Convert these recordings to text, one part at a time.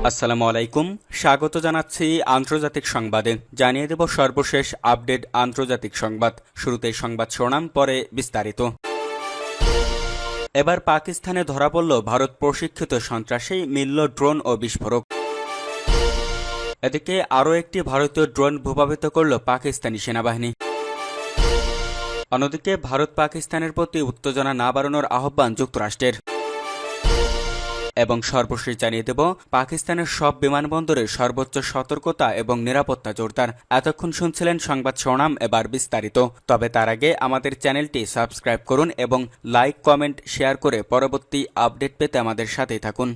আসসালামু আলাইকুম, স্বাগত জানাচ্ছি আন্তর্জাতিক সংবাদে। জানিয়ে দেব সর্বশেষ আপডেট আন্তর্জাতিক সংবাদ। শুরুতেই সংবাদ শিরোনাম, পরে বিস্তারিত। এবার পাকিস্তানে ধরা পড়ল ভারত প্রশিক্ষিত সন্ত্রাসী, মিলল ড্রোন ও বিস্ফোরক। এদিকে আরও একটি ভারতীয় ড্রোন ভূপাতিত করল পাকিস্তানি সেনাবাহিনী। অন্যদিকে ভারত পাকিস্তানের প্রতি উত্তেজনা না বাড়ানোর আহ্বান যুক্তরাষ্ট্রের। এবং সর্বশেষ জানিয়ে দেব পাকিস্তানের সব বিমানবন্দরে সর্বোচ্চ সতর্কতা এবং নিরাপত্তা জোরদার। এতক্ষণ শুনছিলেন সংবাদ শিরোনাম, এবার বিস্তারিত। তবে তার আগে আমাদের চ্যানেলটি সাবস্ক্রাইব করুন এবং লাইক, কমেন্ট, শেয়ার করে পরবর্তী আপডেট পেতে আমাদের সাথেই থাকুন।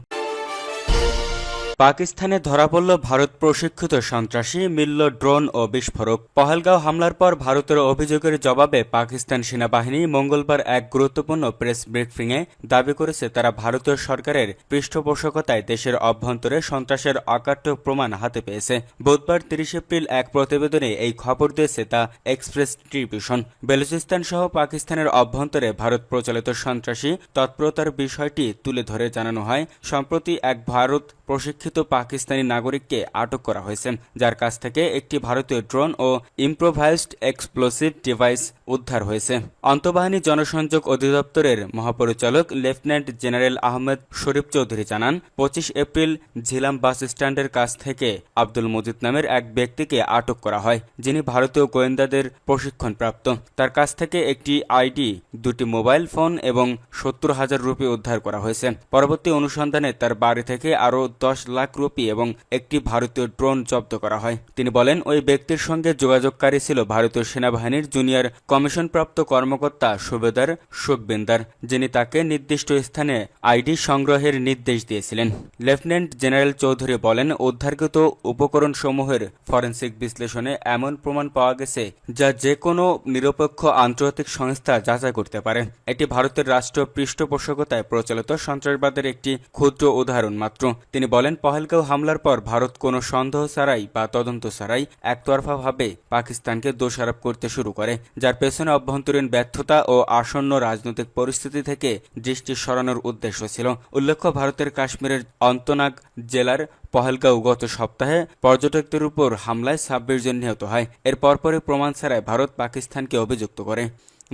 পাকিস্তানে ধরা পড়ল ভারত প্রশিক্ষিত সন্ত্রাসী, মিলল ড্রোন ও বিস্ফোরক। পহেলগাঁও হামলার পর ভারতের অভিযোগের জবাবে পাকিস্তান সেনাবাহিনী মঙ্গলবার এক গুরুত্বপূর্ণ প্রেস ব্রিফিংয়ে দাবি করেছে তারা ভারতীয় সরকারের পৃষ্ঠপোষকতায় দেশের অভ্যন্তরে সন্ত্রাসের অকাট্য প্রমাণ হাতে পেয়েছে। বুধবার 30 এপ্রিল এক প্রতিবেদনে এই খবর দিয়েছে দ্য এক্সপ্রেস ট্রিবিউন। বেলুচিস্তান সহ পাকিস্তানের অভ্যন্তরে ভারত প্রচলিত সন্ত্রাসী তৎপরতার বিষয়টি তুলে ধরে জানানো হয়, সম্প্রতি এক ভারত প্রশিক্ষিত পাকিস্তানি নাগরিককে আটক করা হয়েছে, যার কাছ থেকে একটি ভারতীয় ড্রোন ও ইম্প্রোভাইজড এক্সপ্লোসিভ ডিভাইস উদ্ধার হয়েছে। আন্তঃবাহিনী জনসংযোগ অধিদপ্তরের মহাপরিচালক লেফটেন্যান্ট জেনারেল আহমেদ শরীফ চৌধুরী জানান, 25 এপ্রিল ঝিলাম বাস স্ট্যান্ডের কাছ থেকে আব্দুল মজিদ নামের এক ব্যক্তিকে আটক করা হয়, যিনি ভারতীয় গোয়েন্দাদের প্রশিক্ষণপ্রাপ্ত। তার কাছ থেকে একটি আইডি, 2টি মোবাইল ফোন এবং 70,000 রুপি উদ্ধার করা হয়েছে। পরবর্তী অনুসন্ধানে তার বাড়ি থেকে আরও 10 লাখ রুপি এবং একটি ভারতীয় ড্রোন জব্দ করা হয়। তিনি বলেন, ওই ব্যক্তির সঙ্গে যোগাযোগকারী ছিল ভারতীয় সেনাবাহিনীর জুনিয়র কমিশনপ্রাপ্ত কর্মকর্তা সুবেদার সুখবিন্দার, যিনি তাকে নির্দিষ্ট স্থানে আইডি সংগ্রহের নির্দেশ দিয়েছিলেন। লেফটেন্যান্ট জেনারেল চৌধুরী বলেন, উদ্ধারকৃত উপকরণসমূহের ফরেনসিক বিশ্লেষণে এমন প্রমাণ পাওয়া গেছে যা যে কোনো নিরপেক্ষ আন্তর্জাতিক সংস্থা যাচাই করতে পারে। এটি ভারতের রাষ্ট্রীয় পৃষ্ঠপোষকতায় প্রচলিত সন্ত্রাসবাদের একটি ক্ষুদ্র উদাহরণ মাত্র। তিনি বলেন, পহেলগাঁও হামলার পর ভারত কোনো সন্দেহ ছাড়াই বা তদন্ত ছাড়াই একতরফাভাবে পাকিস্তানকে দোষারোপ করতে শুরু করে, যার পেছনে অভ্যন্তরীণ ব্যর্থতা ও আসন্ন রাজনৈতিক পরিস্থিতি থেকে দৃষ্টি সরানোর উদ্দেশ্য ছিল। উল্লেখ্য, ভারতের কাশ্মীরের অন্তনাগ জেলার পহেলগাঁও গত সপ্তাহে পর্যটকদের উপর হামলায় 26 জন নিহত হয়। এর পরপরই প্রমাণ ছাড়াই ভারত পাকিস্তানকে অভিযুক্ত করে।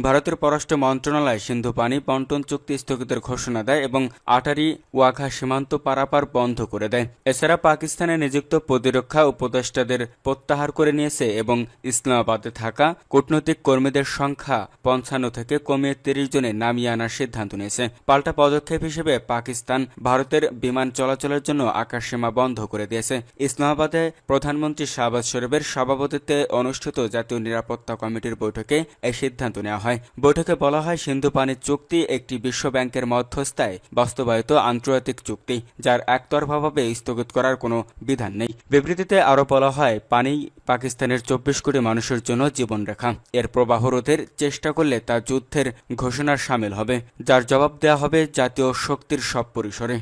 ভারতের পররাষ্ট্র মন্ত্রণালয় সিন্ধু পানি বন্টন চুক্তি স্থগিতের ঘোষণা দেয় এবং আটারি ওয়াঘা সীমান্ত পারাপার বন্ধ করে দেয়। এছাড়া পাকিস্তানে নিযুক্ত প্রতিরক্ষা উপদেষ্টাদের প্রত্যাহার করে নিয়েছে এবং ইসলামাবাদে থাকা কূটনৈতিক কর্মীদের সংখ্যা 55 থেকে কমিয়ে 30 জনে নামিয়ে আনার সিদ্ধান্ত নিয়েছে। পাল্টা পদক্ষেপ হিসেবে পাকিস্তান ভারতের বিমান চলাচলের জন্য আকাশসীমা বন্ধ করে দিয়েছে। ইসলামাবাদে প্রধানমন্ত্রী শাহবাজ শরীফের সভাপতিত্বে অনুষ্ঠিত জাতীয় নিরাপত্তা কমিটির বৈঠকে এই সিদ্ধান্ত নেওয়া হয়। বৈঠকে বলা হয়, সিন্ধু পানি চুক্তি একটি বিশ্ব ব্যাংকের মধ্যস্থায় বাস্তবায়িত আন্তর্জাতিক চুক্তি, যার একতরফাভাবে স্থগিত করার কোনো বিধান নেই। বিবৃতিতে আরও বলা হয়, পানি পাকিস্তানের 24 কোটি মানুষের জন্য জীবনরেখা। এর প্রবাহ রোধের চেষ্টা করলে তা যুদ্ধের ঘোষণার শামিল হবে, যার জবাব দেওয়া হবে জাতীয় শক্তির সব পরিসরে।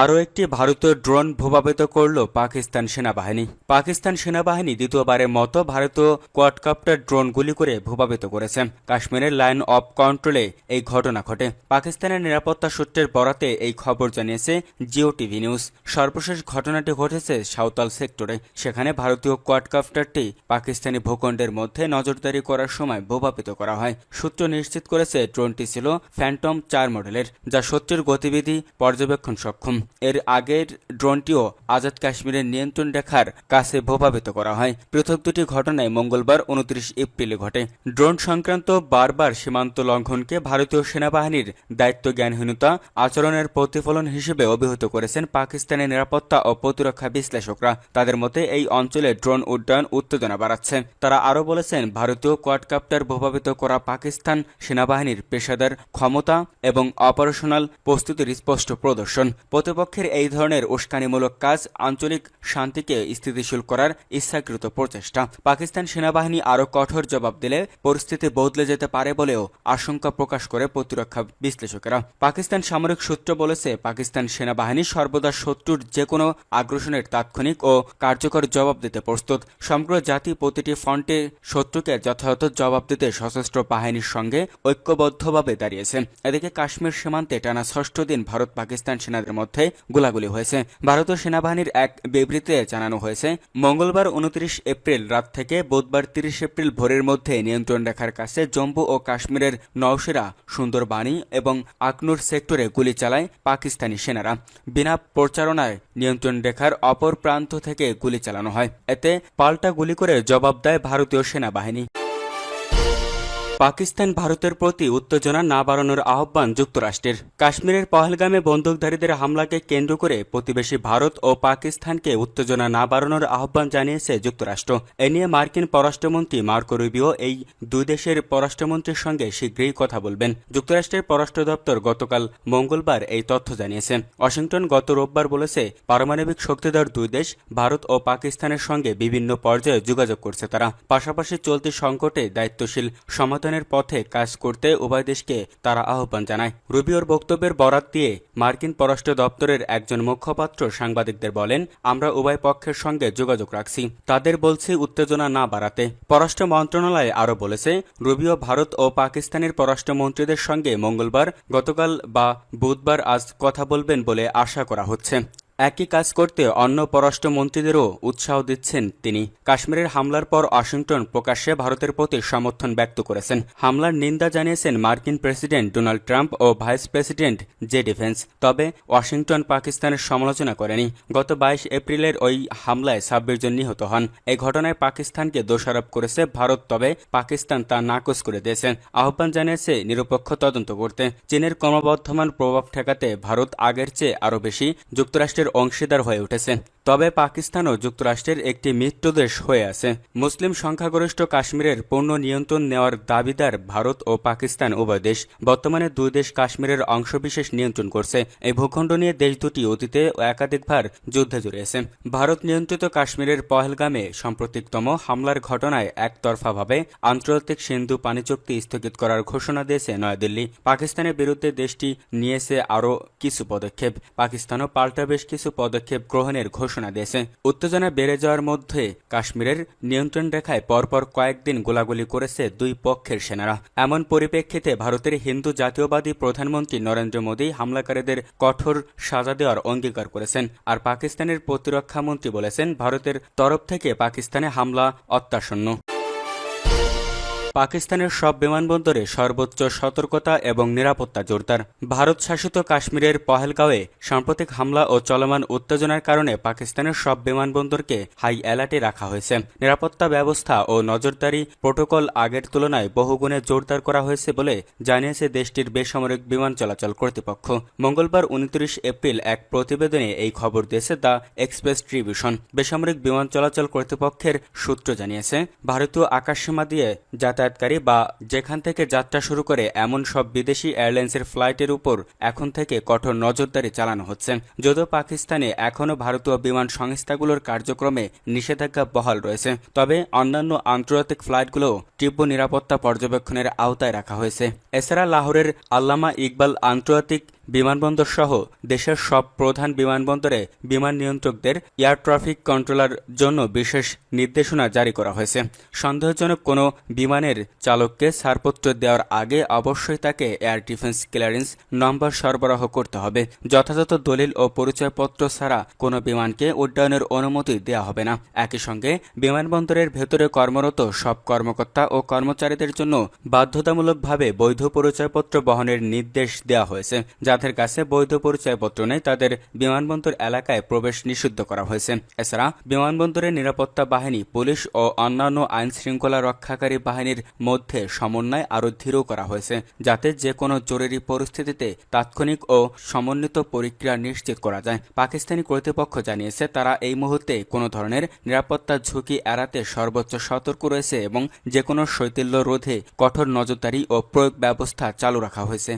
আরও একটি ভারতীয় ড্রোন ভূপাতিত করল পাকিস্তান সেনাবাহিনী। পাকিস্তান সেনাবাহিনী দ্বিতীয়বারের মতো ভারতীয় কোয়াডকপ্টার ড্রোন গুলি করে ভূপাতিত করেছে। কাশ্মীরের লাইন অফ কন্ট্রোলে এই ঘটনা ঘটে। পাকিস্তানের নিরাপত্তা সূত্রের বরাতে এই খবর জানিয়েছে জিও টিভি নিউজ। সর্বশেষ ঘটনাটি ঘটেছে সাঁওতাল সেক্টরে। সেখানে ভারতীয় কোয়াডকপ্টারটি পাকিস্তানি ভূখণ্ডের মধ্যে নজরদারি করার সময় ভূপাতিত করা হয়। সূত্র নিশ্চিত করেছে ড্রোনটি ছিল ফ্যান্টম 4 মডেলের, যা শত্রুর গতিবিধি পর্যবেক্ষণ সক্ষম। এর আগের ড্রোনটিও আজাদ কাশ্মীরের নিয়ন্ত্রণ রেখার কাছে ভূপাতিত করা হয়। পৃথক দুটি ঘটনায় মঙ্গলবার 29 এপ্রিলে ঘটে। ড্রোন সংক্রান্ত বারবার সীমান্ত লঙ্ঘনকে ভারতীয় সেনাবাহিনীর দায়িত্ব জ্ঞানহীনতা আচরণের প্রতিফলন হিসেবে অভিহিত করেছেন পাকিস্তানের নিরাপত্তা ও প্রতিরক্ষা বিশ্লেষকরা। তাদের মতে এই অঞ্চলে ড্রোন উড্ডয়ন উত্তেজনা বাড়াচ্ছে। তারা আরও বলেছেন, ভারতীয় কোয়াডকপ্টার ভূপাতিত করা পাকিস্তান সেনাবাহিনীর পেশাদার ক্ষমতা এবং অপারেশনাল প্রস্তুতির স্পষ্ট প্রদর্শন। প্রতিপক্ষের এই ধরনের উস্কানিমূলক কাজ আঞ্চলিক শান্তিকে স্থিতিশীল করার ইচ্ছাকৃত প্রচেষ্টা। পাকিস্তান সেনাবাহিনী আরও কঠোর জবাব দিলে পরিস্থিতি বদলে যেতে পারে বলেও আশঙ্কা প্রকাশ করে প্রতিরক্ষা বিশ্লেষকেরা। পাকিস্তান সামরিক সূত্র বলেছে, পাকিস্তান সেনাবাহিনী সর্বদা শত্রুর যে কোনো আগ্রাসনের তাৎক্ষণিক ও কার্যকর জবাব দিতে প্রস্তুত। সমগ্র জাতি প্রতিটি ফ্রন্টে শত্রুকে যথাযথ জবাব দিতে সশস্ত্র বাহিনীর সঙ্গে ঐক্যবদ্ধভাবে দাঁড়িয়েছে। এদিকে কাশ্মীর সীমান্তে টানা 6ষ্ঠ দিন ভারত পাকিস্তান সেনাদের মধ্যে মধ্যে গোলাগুলি হয়েছে। ভারতীয় সেনাবাহিনীর এক বিবৃতিতে জানানো হয়েছে, মঙ্গলবার 29 এপ্রিল রাত থেকে বুধবার 30 এপ্রিল ভোরের মধ্যে নিয়ন্ত্রণ রেখার কাছে জম্মু ও কাশ্মীরের নওশেরা, সুন্দরবানি এবং আখনুর সেক্টরে গুলি চালায় পাকিস্তানি সেনারা। বিনা প্রচারণায় নিয়ন্ত্রণ রেখার অপর প্রান্ত থেকে গুলি চালানো হয়। এতে পাল্টা গুলি করে জবাব দেয় ভারতীয় সেনাবাহিনী। পাকিস্তান ভারতের প্রতি উত্তেজনা না বাড়ানোর আহ্বান যুক্তরাষ্ট্রের। কাশ্মীরের পহেলগামে বন্দুকধারীদের হামলাকে কেন্দ্র করে প্রতিবেশী ভারত ও পাকিস্তানকে উত্তেজনা না বাড়ানোর আহ্বান জানিয়েছে যুক্তরাষ্ট্র। এ নিয়ে মার্কিন পররাষ্ট্রমন্ত্রী মার্কো রুবিও এই দুই দেশের পররাষ্ট্রমন্ত্রীর সঙ্গে শীঘ্রই কথা বলবেন। যুক্তরাষ্ট্রের পররাষ্ট্র দপ্তর গতকাল মঙ্গলবার এই তথ্য জানিয়েছে। ওয়াশিংটন গত রোববার বলেছে, পারমাণবিক শক্তিধর দুই দেশ ভারত ও পাকিস্তানের সঙ্গে বিভিন্ন পর্যায়ে যোগাযোগ করছে তারা। পাশাপাশি চলতি সংকটে দায়িত্বশীল সমাধানের পথে কাজ করতে উভয় দেশকে তারা আহ্বান জানায়। রুবিওর বক্তব্যের বরাত দিয়ে মার্কিন পররাষ্ট্র দপ্তরের একজন মুখপাত্র সাংবাদিকদের বলেন, আমরা উভয় পক্ষের সঙ্গে যোগাযোগ রাখছি, তাদের বলছি উত্তেজনা না বাড়াতে। পররাষ্ট্র মন্ত্রণালয় আরও বলেছে, রুবিও ভারত ও পাকিস্তানের পররাষ্ট্রমন্ত্রীদের সঙ্গে মঙ্গলবার, গতকাল বা বুধবার আজ কথা বলবেন বলে আশা করা হচ্ছে। একই কাজ করতে অন্য পররাষ্ট্রমন্ত্রীদেরও উৎসাহ দিচ্ছেন তিনি। কাশ্মীরের হামলার পর ওয়াশিংটন প্রকাশ্যে ভারতের প্রতি সমর্থন ব্যক্ত করেছেন। হামলার নিন্দা জানিয়েছেন মার্কিন প্রেসিডেন্ট ডোনাল্ড ট্রাম্প ও ভাইস প্রেসিডেন্ট জে ডিভেন্স। তবে ওয়াশিংটন পাকিস্তানের সমালোচনা করেনি। গত 22 এপ্রিলের ওই হামলায় 26 জন নিহত হন। এই ঘটনায় পাকিস্তানকে দোষারোপ করেছে ভারত, তবে পাকিস্তান তা নাকচ করে দিয়েছে। আহ্বান জানিয়েছে নিরপেক্ষ তদন্ত করতে। চীনের ক্রমবর্ধমান প্রভাব ঠেকাতে ভারত আগের চেয়ে আরও বেশি যুক্তরাষ্ট্রের অংশীদার হয়ে উঠেছে। তবে পাকিস্তানও যুক্তরাষ্ট্রের একটি মিত্রদেশ হয়ে আছে। মুসলিম সংখ্যাগরিষ্ঠ কাশ্মীরের পূর্ণ নিয়ন্ত্রণ নেওয়ার দাবিদার ভারত ও পাকিস্তান উভয় দেশ। বর্তমানে দুই দেশ কাশ্মীরের অংশবিশেষ নিয়ন্ত্রণ করছে। এই ভূখণ্ড নিয়ে দেশ দুটি অতীতে একাধিকবার যুদ্ধে জড়িয়েছে। ভারত নিয়ন্ত্রিত কাশ্মীরের পহেলগামে সাম্প্রতিকতম হামলার ঘটনায় একতরফাভাবে আন্তর্জাতিক সিন্ধু পানি চুক্তি স্থগিত করার ঘোষণা দিয়েছে নয়াদিল্লি। পাকিস্তানের বিরুদ্ধে দেশটি নিয়েছে আরও কিছু পদক্ষেপ। পাকিস্তানও পাল্টা বেশ কিছু পদক্ষেপ গ্রহণের ঘোষণা দিয়েছে। উত্তেজনা বেড়ে যাওয়ার মধ্যে কাশ্মীরের নিয়ন্ত্রণ রেখায় পরপর কয়েকদিন গোলাগুলি করেছে দুই পক্ষের সেনারা। এমন পরিপ্রেক্ষিতে ভারতের হিন্দু জাতীয়বাদী প্রধানমন্ত্রী নরেন্দ্র মোদী হামলাকারীদের কঠোর সাজা দেওয়ার অঙ্গীকার করেছেন। আর পাকিস্তানের প্রতিরক্ষামন্ত্রী বলেছেন, ভারতের তরফ থেকে পাকিস্তানে হামলা অত্যাসন্ন। পাকিস্তানের সব বিমানবন্দরে সর্বোচ্চ সতর্কতা এবং নিরাপত্তা জোরদার। ভারত শাসিত কাশ্মীরের পহেলগাঁওয়ে সাম্প্রতিক হামলা ও চলমান উত্তেজনার কারণে পাকিস্তানের সব বিমানবন্দরকে হাই অ্যালার্টে রাখা হয়েছে। নিরাপত্তা ব্যবস্থা ও নজরদারি প্রোটোকল আগের তুলনায় বহুগুণে জোরদার করা হয়েছে বলে জানিয়েছে দেশটির বেসামরিক বিমান চলাচল কর্তৃপক্ষ। মঙ্গলবার 29 এপ্রিল এক প্রতিবেদনে এই খবর দিয়েছে দ্য এক্সপ্রেস ট্রিবিউন। বেসামরিক বিমান চলাচল কর্তৃপক্ষের সূত্র জানিয়েছে, ভারতীয় আকাশসীমা দিয়ে যাতায়াতকারী বা যেখান থেকে যাত্রা শুরু করে এমন সব বিদেশি এয়ারলাইন্সের ফ্লাইটের উপর এখন থেকে কঠোর নজরদারি চালানো হচ্ছে। যদিও পাকিস্তানে এখনও ভারতীয় বিমান সংস্থাগুলোর কার্যক্রমে নিষেধাজ্ঞা বহাল রয়েছে, তবে অন্যান্য আন্তর্জাতিক ফ্লাইটগুলো তীব্র নিরাপত্তা পর্যবেক্ষণের আওতায় রাখা হয়েছে। এছাড়া লাহোরের আল্লামা ইকবাল আন্তর্জাতিক বিমানবন্দর সহ দেশের সব প্রধান বিমানবন্দরে বিমান নিয়ন্ত্রকদের এয়ার ট্রাফিক কন্ট্রোলার জন্য বিশেষ নির্দেশনা জারি করা হয়েছে। সন্দেহজনক কোনো বিমানের চালককে ছাড়পত্র দেওয়ার আগে অবশ্যই তাকে এয়ার ডিফেন্স ক্লিয়ারেন্স নম্বর সরবরাহ করতে হবে। যথাযথ দলিল ও পরিচয়পত্র ছাড়া কোনো বিমানকে উড্ডয়নের অনুমতি দেওয়া হবে না। একই সঙ্গে বিমানবন্দরের ভেতরে কর্মরত সব কর্মকর্তা ও কর্মচারীদের জন্য বাধ্যতামূলকভাবে বৈধ পরিচয়পত্র বহনের নির্দেশ দেওয়া হয়েছে। যাদের কাছে বৈধ পরিচয়পত্র নেই তাদের বিমানবন্দর এলাকায় প্রবেশ নিষিদ্ধ করা হয়েছে। এছাড়া বিমানবন্দরের নিরাপত্তা বাহিনী, পুলিশ ও অন্যান্য আইন শৃঙ্খলা রক্ষাকারী বাহিনীর মধ্যে সমন্বয় আরও দৃঢ় করা হয়েছে, যাতে যে কোনো জরুরি পরিস্থিতিতে তাৎক্ষণিক ও সমন্বিত প্রতিক্রিয়া নিশ্চিত করা যায়। পাকিস্তানি কর্তৃপক্ষ জানিয়েছে, তারা এই মুহূর্তে কোনো ধরনের নিরাপত্তা ঝুঁকি এড়াতে সর্বোচ্চ সতর্ক রয়েছে এবং যে কোনো শৈথিল্য রোধে কঠোর নজরদারি ও প্রয়োগ ব্যবস্থা চালু রাখা হয়েছে।